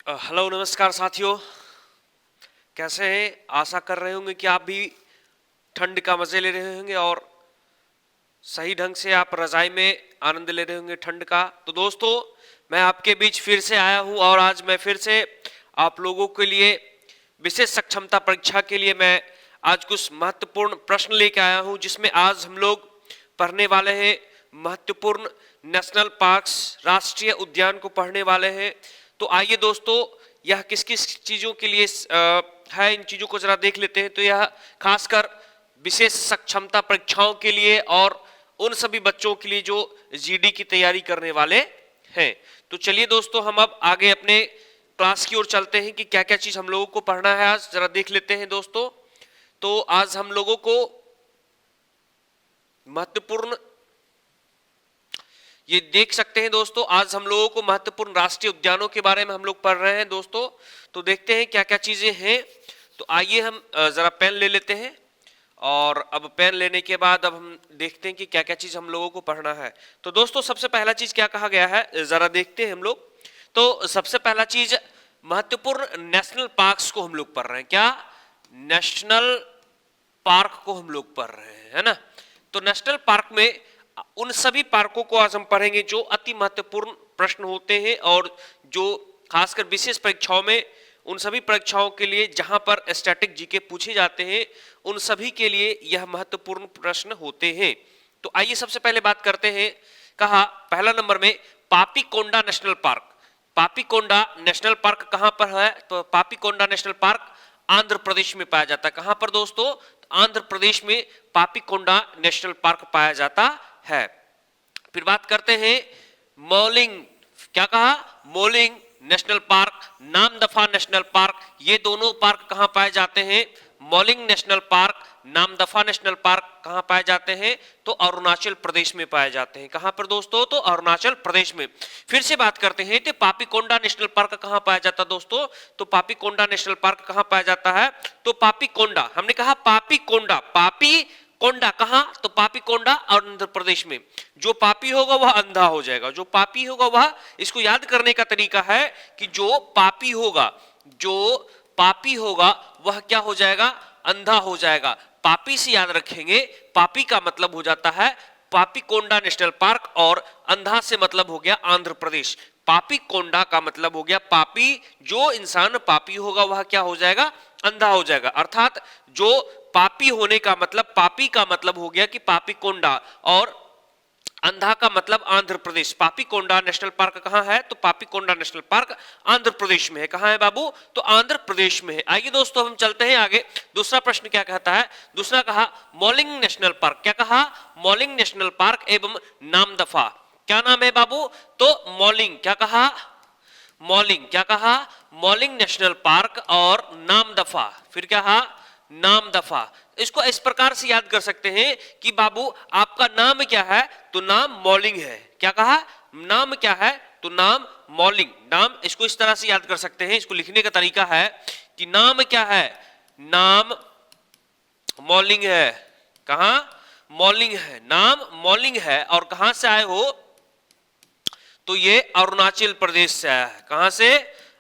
Hello नमस्कार साथियों, कैसे हैं? आशा कर रहे होंगे कि आप भी ठंड का मजे ले रहे होंगे और सही ढंग से आप रजाई में आनंद ले रहे होंगे ठंड का। तो दोस्तों, मैं आपके बीच फिर से आया हूं और आज मैं फिर से आप लोगों के लिए विशेष सक्षमता परीक्षा के लिए मैं आज कुछ महत्वपूर्ण प्रश्न लेके आया हूं, जिसमें आज हम लोग पढ़ने वाले हैं महत्वपूर्ण नेशनल पार्क्स, राष्ट्रीय उद्यान को पढ़ने वाले हैं। तो आइए दोस्तों, यह किस किस चीजों के लिए है, इन चीजों को जरा देख लेते हैं। तो यह खासकर विशेष सक्षमता परीक्षाओं के लिए और उन सभी बच्चों के लिए जो जीडी की तैयारी करने वाले हैं। तो चलिए दोस्तों, हम अब आगे अपने क्लास की ओर चलते हैं कि क्या क्या चीज हम लोगों को पढ़ना है आज, जरा देख लेते हैं दोस्तों। तो आज हम लोगों को महत्वपूर्ण, ये देख सकते हैं दोस्तों, आज हम लोगों को महत्वपूर्ण राष्ट्रीय उद्यानों के बारे में हम लोग पढ़ रहे हैं दोस्तों। तो देखते हैं क्या क्या चीजें हैं। तो आइए हम जरा पेन ले लेते हैं और अब पेन लेने के बाद अब हम देखते हैं कि क्या क्या चीज हम लोगों को पढ़ना है। तो दोस्तों, सबसे पहला चीज क्या कहा गया है जरा देखते हैं हम लोग। तो सबसे पहला चीज, महत्वपूर्ण नेशनल पार्क्स को हम लोग पढ़ रहे हैं। क्या? नेशनल पार्क को हम लोग पढ़ रहे हैं, है ना। तो नेशनल पार्क में उन सभी पार्कों को आज हम पढ़ेंगे जो अति महत्वपूर्ण प्रश्न होते हैं और जो खासकर विशेष परीक्षाओं में, उन सभी परीक्षाओं के लिए जहां पर स्टैटिक जीके पूछे जाते हैं, उन सभी के लिए यह महत्वपूर्ण प्रश्न होते हैं। तो आइए सबसे पहले बात करते हैं। कहा पहला नंबर में Papikonda national park. Papikonda national park कहां पर है? तो पापीकोंडा नेशनल पार्क आंध्र प्रदेश में पाया जाता है। कहां पर दोस्तों? आंध्र प्रदेश में पापीकोंडा नेशनल पार्क पाया जाता है। फिर बात करते हैं मौलिंग। क्या कहा? Mouling national park, Namdapha national park, ये दोनों पार्क कहां पाए जाते हैं? Mouling national park, Namdapha national park कहां पाए जाते हैं? तो अरुणाचल प्रदेश में पाए जाते हैं। कहां पर दोस्तों? तो अरुणाचल प्रदेश में। फिर से बात करते हैं तो पापीकोंडा नेशनल पार्क कहां पाया जाता है दोस्तों? तो पापीकोंडा नेशनल पार्क कहां पाया जाता है? तो पापीकोंडा, हमने कहा पापीकोंडा, पापी कोंडा कहां? तो पापीकोंडा आंध्र प्रदेश में। जो पापी होगा वह अंधा हो जाएगा, जो पापी होगा वह, इसको याद करने का तरीका है कि जो पापी होगा, जो पापी होगा वह क्या हो जाएगा? अंधा हो जाएगा। पापी से याद रखेंगे, पापी का मतलब हो जाता है पापीकोंडा नेशनल पार्क और अंधा से मतलब हो गया आंध्र प्रदेश। पापीकोंडा का मतलब हो गया पापी, जो इंसान पापी होगा वह क्या हो जाएगा? अंधा हो जाएगा। अर्थात जो पापी होने का मतलब, पापी का मतलब हो गया कि पापीकोंडा और अंधा का मतलब आंध्र प्रदेश। पापीकोंडा नेशनल पार्क कहां है? तो पापीकोंडा नेशनल पार्क आंध्र प्रदेश में है। कहां है बाबू? तो आंध्र प्रदेश में है। आइए दोस्तों, हम चलते हैं आगे। दूसरा प्रश्न क्या कहता है? दूसरा कहा मौलिंग नेशनल पार्क। क्या कहा? मौलिंग नेशनल पार्क एवं नामदफा। क्या नाम है बाबू? तो मौलिंग। क्या कहा? मौलिंग। क्या कहा? मौलिंग नेशनल पार्क और नामदफा। फिर क्या कहा? नामदफा। इसको इस प्रकार से याद कर सकते हैं कि बाबू आपका नाम क्या है? तो नाम मौलिंग है। क्या कहा? नाम क्या है? तो नाम मौलिंग। नाम, इसको इस तरह से याद कर सकते हैं, इसको लिखने का तरीका है कि नाम क्या है? नाम मौलिंग है। कहां? मौलिंग है। नाम मौलिंग है और कहां से आए हो? तो ये अरुणाचल प्रदेश से आया है। कहां से?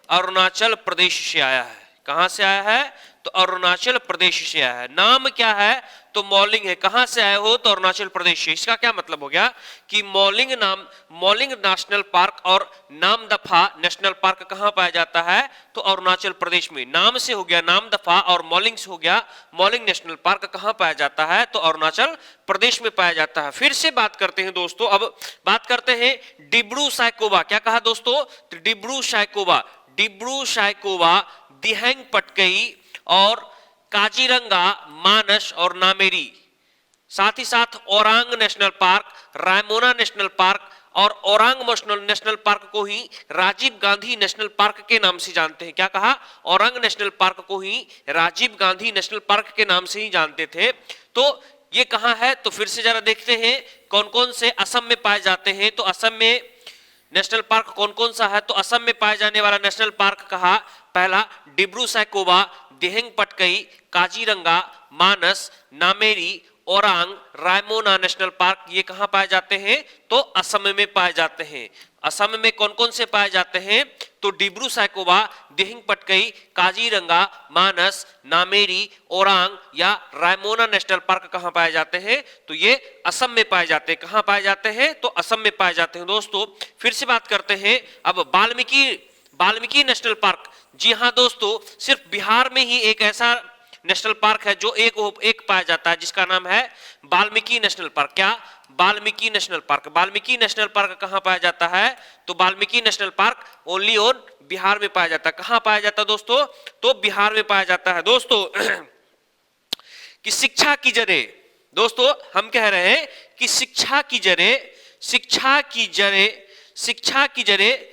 अरुणाचल प्रदेश से आया है। कहां से आया है? तो अरुणाचल प्रदेश से आया है। नाम क्या है? तो मौलिंग है। कहां से आए हो? तो अरुणाचल प्रदेश से। इसका क्या मतलब हो गया कि मौलिंग नाम, मौलिंग नेशनल पार्क और नामदफा नेशनल पार्क कहां पाया जाता है? तो अरुणाचल प्रदेश में। नाम से हो गया नामदफा और मौलिंग से हो गया मौलिंग नेशनल पार्क कहां पाया जाता है? तो अरुणाचल प्रदेश में पाया जाता है। फिर से बात करते हैं दोस्तों, अब बात करते हैं डिब्रू साइकोवा। क्या कहा दोस्तों? तो डिब्रू साइकोवा, डिब्रू साइकोवा, दिहंग पटकई और काजीरंगा, मानस और नामेरी, साथ ही साथ Orang national park, Raimona national park और ओरांग नेशनल पार्क को ही राजीव गांधी नेशनल पार्क के नाम से जानते हैं। क्या कहा? ओरांग नेशनल पार्क को ही राजीव गांधी नेशनल पार्क के नाम से ही जानते थे। तो ये कहां है? तो फिर से जरा देखते हैं कौन कौन से असम में पाए जाते हैं। तो असम में नेशनल पार्क कौन कौन सा है? तो असम में पाए जाने वाला नेशनल पार्क कहा, पहला डिब्रू साइकोवा, दिहंग पटकई, काजीरंगा, मानस, नामेरी, ओरांग, रायमोना नेशनल पार्क, ये कहां पाए जाते हैं? तो असम में पाए जाते हैं। असम में कौन कौन से पाए जाते हैं? तो डिब्रू सैखोवा, दिहिंग पटकई, काजीरंगा, मानस, नामेरी, ओरांग या रायमोना नेशनल पार्क कहां पाए जाते हैं? तो ये असम में पाए जाते हैं। कहां पाए जाते हैं? तो असम में पाए जाते हैं। दोस्तों फिर से बात करते हैं अब वाल्मीकि नेशनल पार्क। जी हाँ दोस्तों, सिर्फ बिहार में ही एक ऐसा नेशनल पार्क है जो एक पाया जाता है, जिसका नाम है वाल्मीकि नेशनल पार्क। क्या? Valmiki national park. Valmiki national park कहां पाया जाता है? तो Valmiki national park only on Bihar में पाया जाता है। कहां पाया जाता है दोस्तों? तो बिहार में पाया जाता है। दोस्तों कि शिक्षा की जड़ें, दोस्तों हम कह रहे हैं कि शिक्षा की जड़ें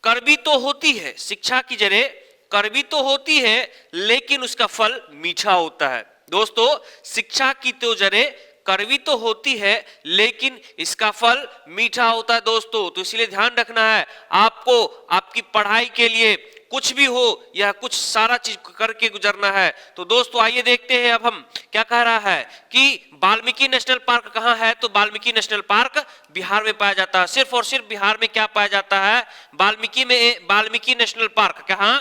कड़वी तो होती है, शिक्षा की जड़ें कड़वी तो होती है, लेकिन उसका फल मीठा होता है। दोस्तों शिक्षा की तो जड़ें कड़वी तो होती है, लेकिन इसका फल मीठा होता है। दोस्तों तो इसलिए ध्यान रखना है आपको, आपकी पढ़ाई के लिए कुछ भी हो या कुछ सारा चीज करके गुजरना है। तो दोस्तों आइए देखते हैं अब हम क्या कह रहा है कि वाल्मीकि नेशनल पार्क कहां है? तो वाल्मीकि नेशनल पार्क बिहार में पाया जाता है। सिर्फ और सिर्फ बिहार में क्या पाया जाता है? Valmiki national park. कहां?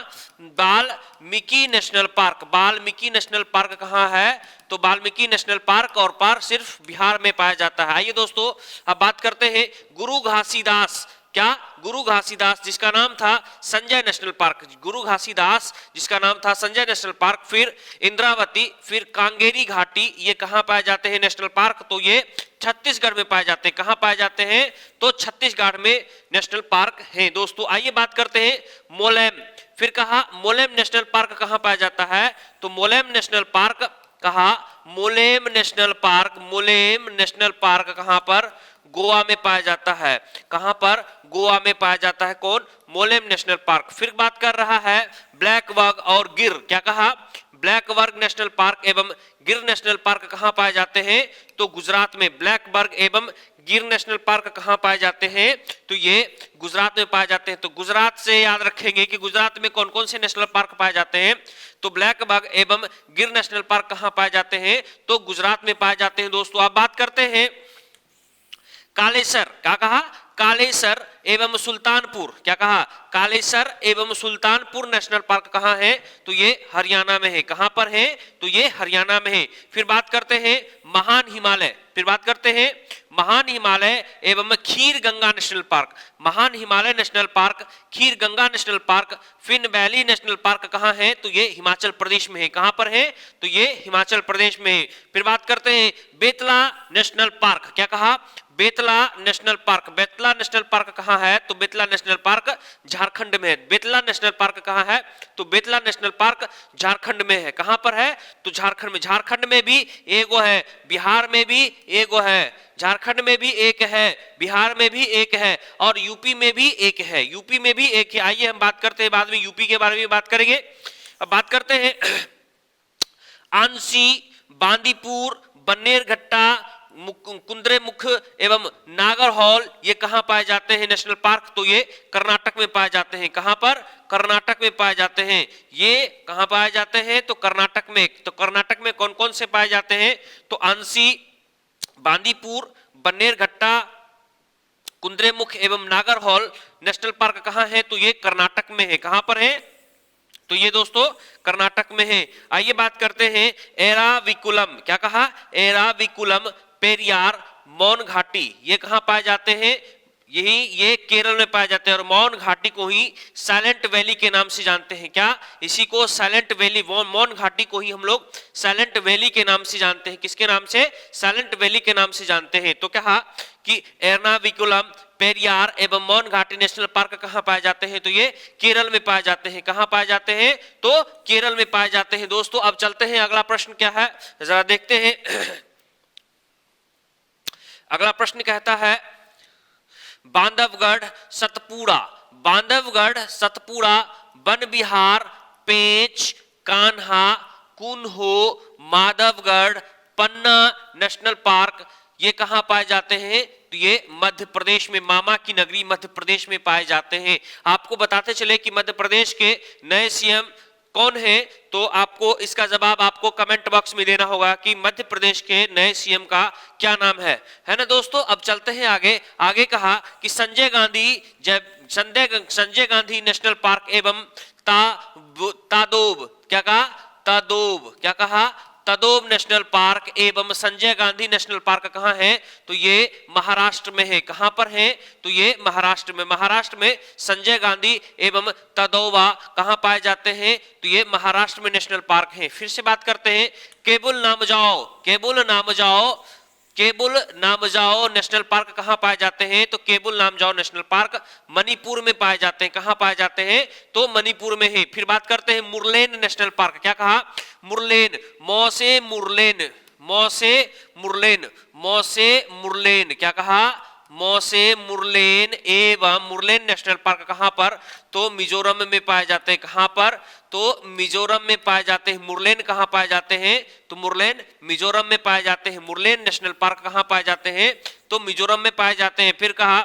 Valmiki national park. Valmiki national park कहां है? तो वाल्मीकि नेशनल पार्क और पार्क सिर्फ बिहार में पाया जाता है। आइए दोस्तों अब बात करते हैं गुरु घासीदास। क्या? गुरु घासीदास, जिसका नाम था संजय नेशनल पार्क। गुरु घासीदास जिसका नाम था संजय नेशनल पार्क, फिर इंद्रावती, फिर कांगेरी घाटी, ये कहां पाए जाते हैं नेशनल पार्क? तो ये छत्तीसगढ़ में पाए जाते हैं। कहां पाए जाते हैं? तो छत्तीसगढ़ में नेशनल पार्क हैं। दोस्तों आइए बात करते हैं मोलेम। फिर कहा मोलेम नेशनल पार्क कहां पाया जाता है? तो मोलेम नेशनल पार्क कहा? मोलेम नेशनल पार्क कहां पर? गोवा में पाया जाता है। कहां पर? गोवा में पाया जाता है। कौन? Mollem national park. फिर बात कर रहा है ब्लैक बग और गिर। क्या कहा? ब्लैकबर्ग नेशनल पार्क एवं गिर नेशनल पार्क कहां पाए जाते हैं? तो गुजरात में। ब्लैकबर्ग एवं गिर नेशनल पार्क कहां पाए जाते हैं? तो ये गुजरात में पाए जाते हैं। तो गुजरात से याद रखेंगे कि गुजरात में कौन कौन से नेशनल पार्क पाए जाते हैं। तो ब्लैकबर्ग एवं गिर नेशनल पार्क कहां पाए जाते हैं? तो गुजरात में पाए जाते हैं। दोस्तों आप बात करते हैं कालेसर। क्या कहा? कालेसर एवं सुल्तानपुर। क्या कहा? कालेसर एवं सुल्तानपुर नेशनल पार्क कहां है? तो ये हरियाणा में है। कहां पर है? तो ये हरियाणा में है। फिर बात करते हैं महान हिमालय। फिर बात करते हैं महान हिमालय एवं खीर गंगा नेशनल पार्क। महान Himalaya national park, Kheer Ganga national park, Pin valley national park कहां है? तो ये हिमाचल प्रदेश में है। कहां पर है? तो ये हिमाचल प्रदेश में है। फिर बात करते हैं बेतला नेशनल पार्क। क्या कहा? Betla national park. Betla national park कहां है? तो बेतला नेशनल पार्क झारखंड में है। बेतला नेशनल पार्क कहां है? तो बेतला नेशनल पार्क झारखंड में है। कहां पर है? तो झारखंड में। झारखंड में भी एगो है, बिहार में भी एगो है, झारखंड में भी एक है, बिहार में भी एक है और यूपी में भी एक है। यूपी में भी एक है। आइए हम बात करते हैं, बाद में यूपी के बारे में बात करेंगे। अब बात करते हैं आंसी, बांदीपुर, बन्नेरघट्टा, कुंद्रेमुख एवं नागरहौल, ये कहां पाए जाते हैं नेशनल पार्क? तो ये कर्नाटक में पाए जाते हैं। कहां पर? कर्नाटक में पाए जाते हैं। ये कहां पाए जाते हैं? तो कर्नाटक में। तो कर्नाटक में कौन कौन से पाए जाते हैं? तो आंसी, बांदीपुर, बन्नेरघट्टा, कुंद्रेमुख एवं नागरहौल नेशनल पार्क कहां है? तो ये कर्नाटक में है। कहां पर है? तो ये दोस्तों कर्नाटक में है। आइए बात करते हैं एराविकुलम। क्या कहा? एराविकुलम, पेरियार, मौन घाटी, ये कहां पाए जाते हैं? ये केरल में पाए जाते हैं। और मौन घाटी को ही साइलेंट वैली के नाम से जानते हैं। क्या? इसी को साइलेंट वैली, मौन घाटी को ही हम लोग साइलेंट वैली के नाम से जानते हैं। किसके नाम से? साइलेंट वैली के नाम से जानते हैं। तो कहा कि एर्नाकुलम, पेरियार एवं मौन घाटी नेशनल पार्क कहां पाए जाते हैं? तो ये केरल में पाए जाते हैं। कहां पाए जाते हैं? तो केरल में पाए जाते हैं। दोस्तों अब चलते हैं, अगला प्रश्न क्या है जरा देखते हैं। अगला प्रश्न कहता है बांधवगढ़, सतपुड़ा, बांधवगढ़, सतपुड़ा, वन विहार, पेंच, कान्हा, कुन्हो, माधवगढ़, पन्ना नेशनल पार्क, ये कहां पाए जाते हैं? तो ये मध्य प्रदेश में, मामा की नगरी मध्य प्रदेश में पाए जाते हैं। आपको बताते चले कि मध्य प्रदेश के नए सीएम कौन है? तो आपको इसका जवाब आपको कमेंट बॉक्स में देना होगा कि मध्य प्रदेश के नए सीएम का क्या नाम है ना दोस्तों। अब चलते हैं आगे। आगे कहा कि संजय गांधी संजय गांधी नेशनल पार्क एवं तादोब, क्या कहा, तादोब, क्या कहा, तदोब नेशनल पार्क एवं संजय गांधी नेशनल पार्क कहाँ है, तो ये महाराष्ट्र में है। कहां पर है, तो ये महाराष्ट्र में। महाराष्ट्र में संजय गांधी एवं तदोबा कहां पाए जाते हैं, तो ये महाराष्ट्र में नेशनल पार्क है। फिर से बात करते हैं, केबुल नामजाओ, केबुल नामजाओ, केबुल नामजाओ नेशनल पार्क कहां पाए जाते हैं, तो केबुल नामजाओ नेशनल पार्क मणिपुर में पाए जाते हैं। कहां पाए जाते हैं, तो मणिपुर में है। फिर बात करते हैं मुरलेन नेशनल पार्क, क्या कहा, मुरलेन, मौसे मुरलेन, मौसे मुरलेन, मौसे मुरलेन, क्या कहा, मौसे मुरलेन एवं मुरलेन नेशनल पार्क कहां पर, तो मिजोरम में पाए जाते हैं। कहां पर, तो मिजोरम में पाए जाते हैं। मुरलेन कहां पाए जाते हैं, तो मुरलेन मिजोरम में पाए जाते हैं। मुरलेन नेशनल पार्क कहां पाए जाते हैं, तो मिजोरम में पाए जाते हैं। फिर कहा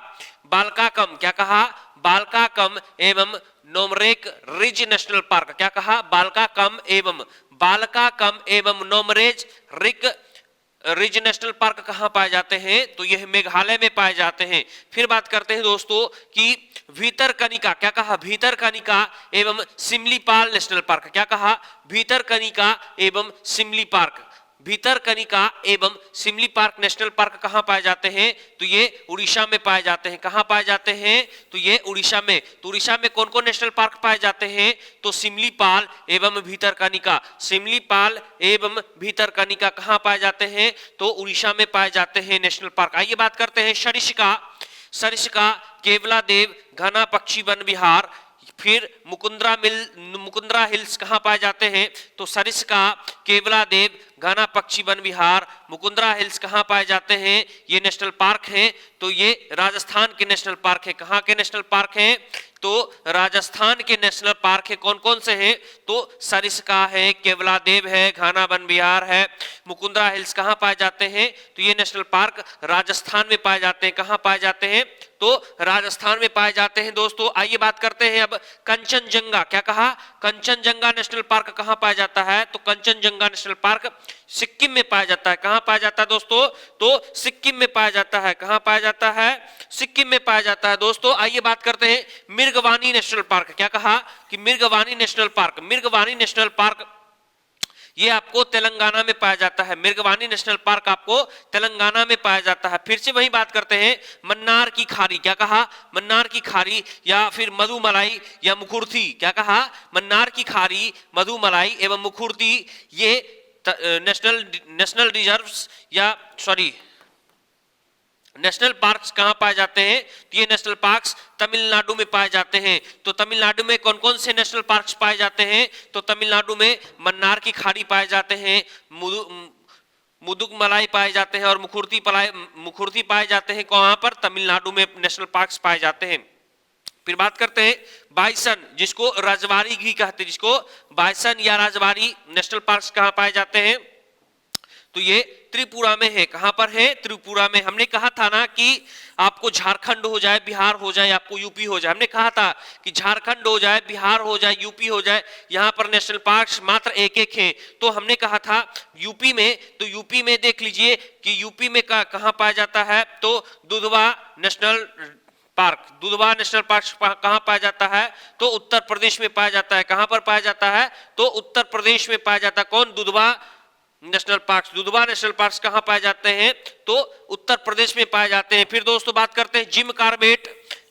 बालकाकम, क्या कहा, बालकाकम एवं नोमरेक रिज नेशनल पार्क, क्या कहा, बालकाकम एवं नोमरेज रिज नेशनल पार्क कहां पाए जाते हैं, तो यह मेघालय में पाए जाते हैं। फिर बात करते हैं दोस्तों कि भीतरकनिका, क्या कहा, भीतरकनिका एवं सिमलीपाल नेशनल पार्क, क्या कहा, भीतरकनिका एवं सिमली पार्क, भीतरकनिका एवं सिमली पार्क नेशनल पार्क कहां पाए जाते हैं, तो ये उड़ीसा में पाए जाते हैं। कहां पाए जाते हैं, तो ये उड़ीसा में। तो उड़ीसा में कौन कौन नेशनल पार्क पाए जाते हैं, तो सिमलीपाल एवं भीतरकनिका, सिमलीपाल एवं भीतरकनिका कहां पाए जाते हैं, तो उड़ीसा में पाए जाते हैं नेशनल पार्क। आइए बात करते हैं सरिस्का, सरिस्का केवला देव घना पक्षी वन विहार। फिर मुकुंदरा हिल्स कहां पाए जाते हैं, तो सरिस्का केवला देव घना पक्षी वन विहार, मुकुंदरा हिल्स कहां पाए जाते हैं, ये नेशनल पार्क हैं। तो ये राजस्थान के नेशनल पार्क है। कहां के नेशनल पार्क हैं, तो राजस्थान के नेशनल पार्क है। कौन कौन से हैं, तो सरिस्का है, केवला देव है, घना वन विहार है, मुकुंदरा हिल्स कहां पाए जाते हैं, तो ये नेशनल पार्क राजस्थान में पाए जाते हैं। कहां पाए जाते हैं, तो राजस्थान में पाए जाते हैं। दोस्तों आइए बात करते हैं अब कंचनजंगा, क्या कहा, कंचनजंगा नेशनल पार्क कहां पाया जाता है, तो कंचनजंगा नेशनल पार्क सिक्किम में पाया जाता है। कहां पाया जाता है दोस्तों, तो सिक्किम में पाया जाता है। कहां पाया जाता है, सिक्किम में पाया जाता है। दोस्तों आइए बात करते हैं मिर्गवानी नेशनल पार्क, क्या कहा, कि मिर्गवानी नेशनल पार्क, मिर्गवानी नेशनल पार्क ये आपको तेलंगाना में पाया जाता है। मिर्गवानी नेशनल पार्क आपको तेलंगाना में पाया जाता है। फिर से वही बात करते हैं मन्नार की खाड़ी, क्या कहा, मन्नार की खाड़ी या फिर मधुमलाई या मुखुर्ती, क्या कहा, मन्नार की खाड़ी, मधुमलाई एवं मुखुर्ती ये नेशनल रिजर्व्स या सॉरी नेशनल पार्क्स कहां पाए जाते हैं, तो ये नेशनल पार्क्स तमिलनाडु में पाए जाते हैं। तो तमिलनाडु में कौन कौन से नेशनल पार्क्स पाए जाते हैं, तो तमिलनाडु में मन्नार की खाड़ी पाए जाते हैं, मुदुगमलाई पाए जाते हैं और मुखुर्ती पाए जाते हैं। कहां पर, तमिलनाडु में नेशनल पार्क्स पाए जाते हैं। फिर बात करते हैं बाइसन, जिसको रजवाड़ी भी कहते हैं, जिसको बाइसन या रजवाड़ी नेशनल पार्क्स कहां पाए जाते हैं, तो ये त्रिपुरा में है। कहां पर है, त्रिपुरा में। हमने कहा था ना कि आपको झारखंड हो जाए, बिहार हो जाए, आपको यूपी हो जाए। हमने कहा था कि झारखंड हो जाए, बिहार हो जाए, यूपी हो जाए, यहां पर नेशनल पार्क्स मात्र एक एक हैं। तो हमने कहा था यूपी में, तो यूपी में देख लीजिए कि यूपी में कहां पाया जाता है, तो Dudhwa national park, Dudhwa national park कहां पाया जाता है, तो उत्तर प्रदेश में पाया जाता है। कहां पर पाया जाता है, तो उत्तर प्रदेश में पाया जाता है। कौन, Dudhwa national parks, Dudhwa national parks कहां पाए जाते हैं, तो उत्तर प्रदेश में पाए जाते हैं। फिर दोस्तों बात करते हैं Jim Corbett,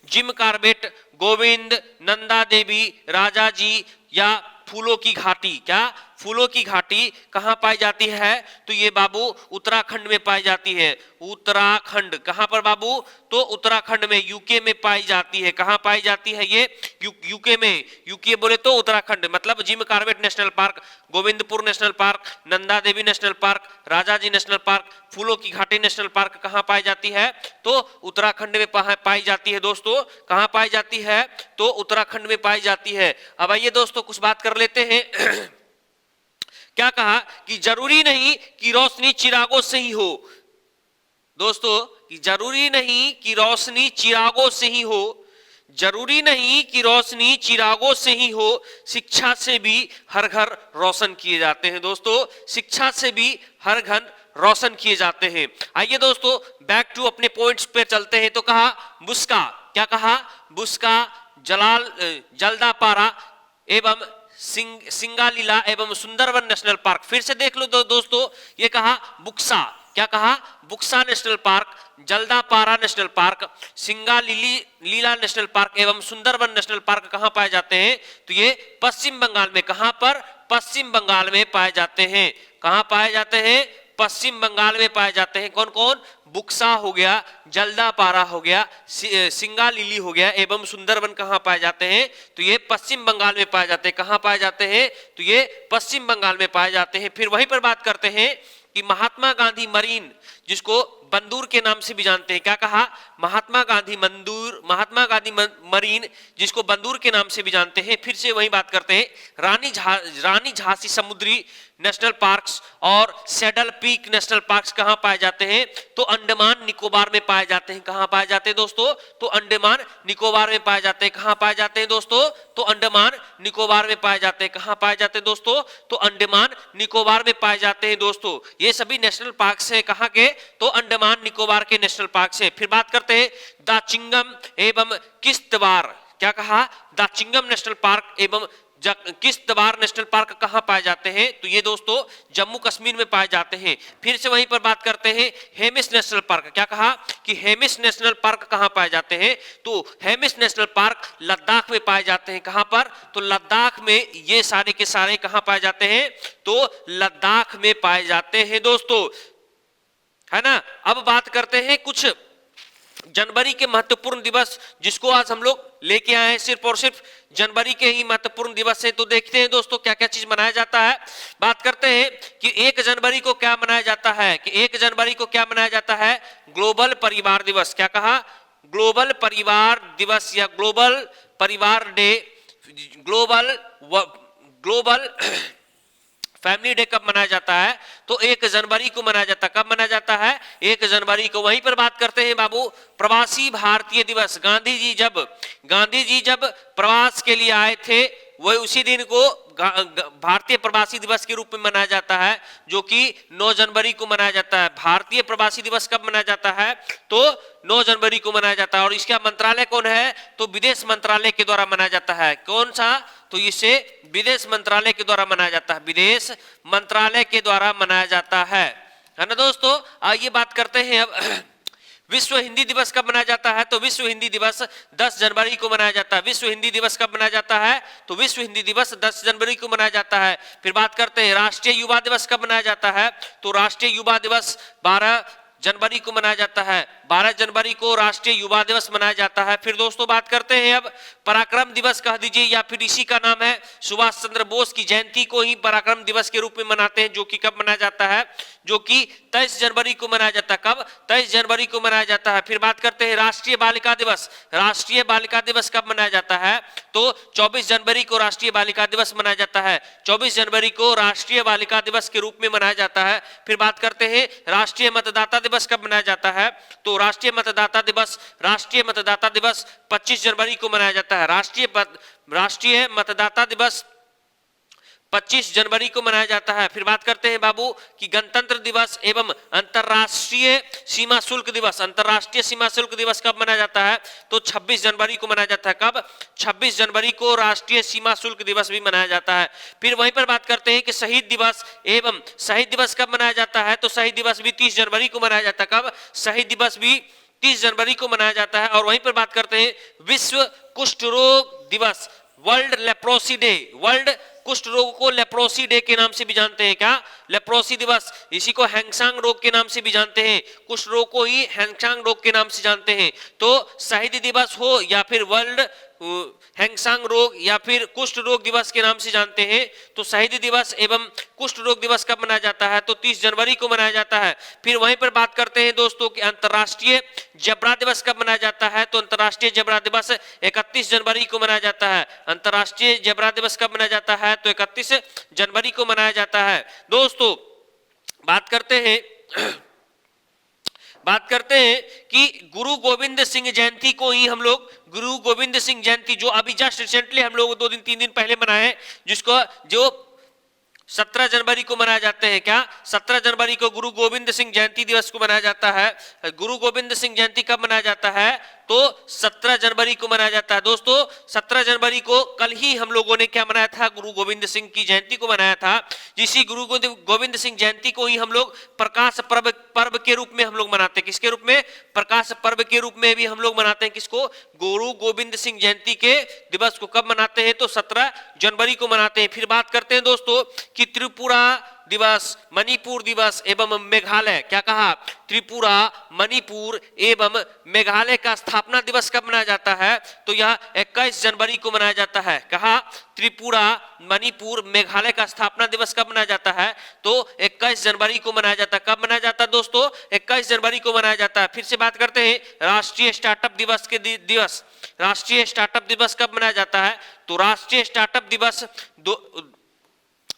Jim Corbett, Govind, Nanda Devi, Rajaji या फूलों की घाटी, क्या, फूलों की घाटी कहां पाई जाती है, तो ये बाबू उत्तराखंड में पाई जाती है। उत्तराखंड कहां पर बाबू, तो उत्तराखंड में, यूके में पाई जाती है। कहां पाई जाती है ये, यूके में, यूके बोले तो उत्तराखंड। मतलब Jim Corbett national park, Govindpur national park, Nanda Devi national park, Rajaji national park, फूलों की घाटी नेशनल पार्क कहां पाई जाती है, तो उत्तराखंड में पाई जाती है। दोस्तों कहां पाई जाती है, तो उत्तराखंड में पाई जाती है। अब आइए दोस्तों कुछ बात कर लेते हैं क्या कहा कि जरूरी नहीं कि रोशनी चिरागों से ही हो। दोस्तों कि जरूरी नहीं कि रोशनी चिरागों से ही हो, जरूरी नहीं कि रोशनी चिरागों से ही हो, शिक्षा से भी हर घर रोशन किए जाते हैं। दोस्तों शिक्षा से भी हर घर रोशन किए जाते हैं। आइए दोस्तों बैक टू अपने पॉइंट्स पे चलते हैं। तो कहा मुस्का, क्या कहा, बुस्का, जल्दापारा एवं सिंगालीला एवं सुंदरवन नेशनल पार्क। फिर से देख लो दोस्तों, ये कहा बुक्सा, क्या कहा, Buxa national park, Jaldapara national park, Singalila national park एवं सुंदरवन नेशनल पार्क कहां पाए जाते हैं? तो ये पश्चिम बंगाल में, कहां पर? पश्चिम बंगाल में पाए जाते हैं। कहां पाए जाते हैं? पश्चिम बंगाल में पाए जाते हैं। कौन कौन? बुक्सा हो गया, जल्दापारा हो गया, सिंगालीली हो गया एवं सुंदरवन कहां पाए जाते हैं? तो ये पश्चिम बंगाल में पाए जाते हैं। कहां पाए जाते हैं? तो ये पश्चिम बंगाल में पाए जाते हैं। फिर वहीं पर बात करते हैं कि महात्मा गांधी मरीन, जिसको बंदूर के नाम से भी जानते हैं, क्या कहा? महात्मा गांधी मरीन, जिसको बंदूर के नाम से भी जानते हैं। फिर से वही बात करते हैं, रानी झांसी समुद्री नेशनल पार्क्स और सैडल पीक नेशनल पार्क्स कहां पाए जाते हैं? तो अंडमान निकोबार में पाए जाते हैं। कहां पाए जाते हैं दोस्तों? तो अंडमान निकोबार में पाए जाते हैं। कहां पाए जाते हैं दोस्तों? तो अंडमान निकोबार में पाए जाते हैं। कहां पाए जाते हैं दोस्तों? तो अंडमान निकोबार में पाए जाते हैं दोस्तों। ये सभी नेशनल पार्क्स हैं, कहां के? तो अंडमान निकोबार के नेशनल पार्क्स हैं। फिर बात करते हैं दाचिंगम एवं किश्तवाड़, क्या कहा? दाचिंगम नेशनल पार्क एवं किश्तवाड़ नेशनल पार्क कहां पाए जाते हैं? तो ये दोस्तों जम्मू कश्मीर में पाए जाते हैं। फिर से वहीं पर बात करते हैं हेमिस नेशनल पार्क, क्या कहा? कि हेमिस नेशनल पार्क कहां पाए जाते हैं? तो हेमिस नेशनल पार्क लद्दाख में पाए जाते हैं। कहां पर? तो लद्दाख में ये सारे के सारे कहां पाए जाते हैं? तो लद्दाख में पाए जाते हैं दोस्तों, है ना। अब बात करते हैं कुछ जनवरी के महत्वपूर्ण दिवस, जिसको आज हम लोग लेके आए हैं, सिर्फ और सिर्फ जनवरी के ही महत्वपूर्ण दिवस है। तो देखते हैं दोस्तों क्या क्या चीज मनाया जाता है। बात करते हैं कि 1 जनवरी को क्या मनाया जाता है? कि 1 जनवरी को क्या मनाया जाता है? ग्लोबल परिवार दिवस, क्या कहा? ग्लोबल परिवार दिवस या ग्लोबल परिवार डे, ग्लोबल फैमिली डे कब मनाया जाता है? तो 1 जनवरी को मनाया जाता है। कब मनाया जाता है? 1 जनवरी को। वहीं पर बात करते हैं बाबू प्रवासी भारतीय दिवस। गांधी जी जब प्रवास के लिए आए थे, वही उसी दिन को भारतीय प्रवासी दिवस के रूप में मनाया जाता है, जो कि 9 जनवरी को मनाया जाता है। भारतीय प्रवासी दिवस कब मनाया जाता है? तो 9 जनवरी को मनाया जाता है। और इसका मंत्रालय कौन है? तो विदेश मंत्रालय के द्वारा मनाया जाता है। कौन सा? तो इसे विदेश मंत्रालय के द्वारा मनाया जाता है। विदेश मंत्रालय के द्वारा मनाया जाता है ना दोस्तों। आइए बात करते हैं अब विश्व हिंदी दिवस कब मनाया जाता है? तो विश्व हिंदी दिवस 10 जनवरी को मनाया जाता है। विश्व हिंदी दिवस कब मनाया जाता है? तो विश्व हिंदी दिवस 10 जनवरी को मनाया जाता है। फिर बात करते हैं राष्ट्रीय युवा दिवस कब मनाया जाता है? तो राष्ट्रीय युवा दिवस 12 जनवरी को मनाया जाता है। 12 जनवरी को राष्ट्रीय युवा दिवस मनाया जाता है। फिर दोस्तों बात करते हैं अब पराक्रम दिवस कह दीजिए, या फिर इसी का नाम है सुभाष चंद्र बोस की जयंती को ही पराक्रम दिवस के रूप में मनाते हैं, जो कि कब मनाया जाता है? जो कि 23 जनवरी को मनाया जाता है। कब? 23 जनवरी को मनाया जाता है। फिर बात करते हैं राष्ट्रीय बालिका दिवस। राष्ट्रीय बालिका दिवस कब मनाया जाता है? तो 24 जनवरी को राष्ट्रीय बालिका दिवस मनाया जाता है। 24 जनवरी को राष्ट्रीय बालिका दिवस के रूप में मनाया जाता है। फिर बात करते हैं राष्ट्रीय मतदाता दिवस कब मनाया जाता है? तो राष्ट्रीय मतदाता दिवस 25 जनवरी को मनाया जाता है। राष्ट्रीय मतदाता दिवस 25 जनवरी को मनाया जाता है। फिर बात करते हैं बाबू कि गणतंत्र दिवस एवं अंतरराष्ट्रीय सीमा शुल्क दिवस। अंतरराष्ट्रीय सीमा शुल्क दिवस कब मनाया जाता है? तो 26 जनवरी को मनाया जाता है। कब? 26 जनवरी को राष्ट्रीय सीमा शुल्क दिवस भी मनाया जाता है। फिर वहीं पर बात करते हैं कि शहीद दिवस कब मनाया जाता है? तो शहीद दिवस भी 30 जनवरी को मनाया जाता है। कब? शहीद दिवस भी 30 जनवरी को मनाया जाता है। और वहीं पर बात करते हैं विश्व कुष्ठ रोग दिवस, वर्ल्ड लेप्रोसी डे। वर्ल्ड कुष्ठ रोग को लेप्रोसी डे के नाम से भी जानते हैं। क्या? लेप्रोसी दिवस। इसी को हैंगसांग रोग के नाम से भी जानते हैं। कुष्ठ रोग को ही हैंगसांग रोग के नाम से जानते हैं। तो शहीद दिवस हो या फिर वर्ल्ड हैंगसांग रोग या फिर कुष्ठ रोग दिवस के नाम से जानते हैं, तो शहीद दिवस एवं कुष्ठ रोग दिवस कब मनाया जाता है? तो 30 जनवरी को मनाया जाता है। फिर वहीं पर बात करते हैं दोस्तों कि अंतरराष्ट्रीय जबड़ा दिवस कब मनाया जाता है? तो अंतरराष्ट्रीय जबड़ा दिवस 31 जनवरी को मनाया जाता है। अंतरराष्ट्रीय जबड़ा दिवस कब मनाया जाता है? तो 31 जनवरी को मनाया जाता है। दोस्तों बात करते हैं कि गुरु गोविंद सिंह जयंती को ही हम लोग, गुरु गोविंद सिंह जयंती जो अभी जस्ट रिसेंटली हम लोग 2 दिन 3 दिन पहले मनाए हैं, जो 17 जनवरी को मनाया जाते हैं। क्या? 17 जनवरी को गुरु गोविंद सिंह जयंती दिवस को मनाया जाता है। गुरु गोविंद सिंह जयंती कब मनाया जाता है? तो 17 जनवरी को मनाया जाता है। दोस्तों 17 जनवरी को कल ही हम लोगों ने क्या मनाया था, गुरु गोविंद सिंह की जयंती को मनाया था। इसी गुरु गोविंद सिंह जयंती को ही हम लोग प्रकाश पर्व के रूप में हम लोग मनाते हैं। किसके रूप में? प्रकाश पर्व के रूप में भी हम लोग मनाते हैं। किसको? गुरु गोविंद सिंह जयंती के दिवस को कब मनाते हैं? तो 17 जनवरी को मनाते हैं। फिर बात करते हैं दोस्तों कि त्रिपुरा दिवस, मणिपुर दिवस एवं मेघालय, क्या कहा? त्रिपुरा, मणिपुर एवं मेघालय का स्थापना दिवस कब मनाया जाता है? तो यह 21 जनवरी को मनाया जाता है। कहा? त्रिपुरा, मणिपुर, मेघालय का स्थापना दिवस कब मनाया जाता है? तो 21 जनवरी को मनाया जाता है। कब मनाया जाता है दोस्तों? 21 जनवरी को मनाया जाता है। फिर से बात करते हैं राष्ट्रीय स्टार्टअप दिवस के दिवस। राष्ट्रीय स्टार्टअप दिवस कब मनाया जाता है? तो राष्ट्रीय स्टार्टअप दिवस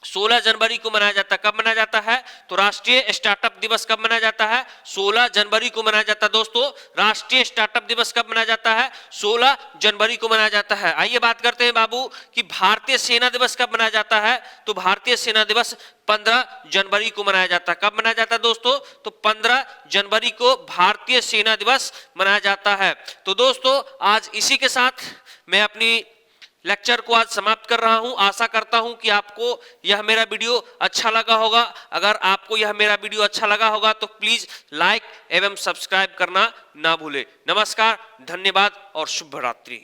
16 जनवरी को मनाया जाता है। कब मनाया जाता है? तो राष्ट्रीय स्टार्टअप दिवस कब मनाया जाता है? 16 जनवरी को मनाया जाता है। दोस्तों राष्ट्रीय स्टार्टअप दिवस कब मनाया जाता है? 16 जनवरी को मनाया जाता है। आइए बात करते हैं बाबू कि भारतीय सेना दिवस कब मनाया जाता है? तो भारतीय सेना दिवस 15 जनवरी को मनाया जाता है। कब मनाया जाता है दोस्तों? तो 15 जनवरी को भारतीय सेना दिवस मनाया जाता है। तो दोस्तों आज इसी के साथ मैं अपनी लेक्चर को आज समाप्त कर रहा हूं। आशा करता हूं कि आपको यह मेरा वीडियो अच्छा लगा होगा। अगर आपको यह मेरा वीडियो अच्छा लगा होगा तो प्लीज लाइक एवं सब्सक्राइब करना ना भूले। नमस्कार, धन्यवाद और शुभ रात्रि।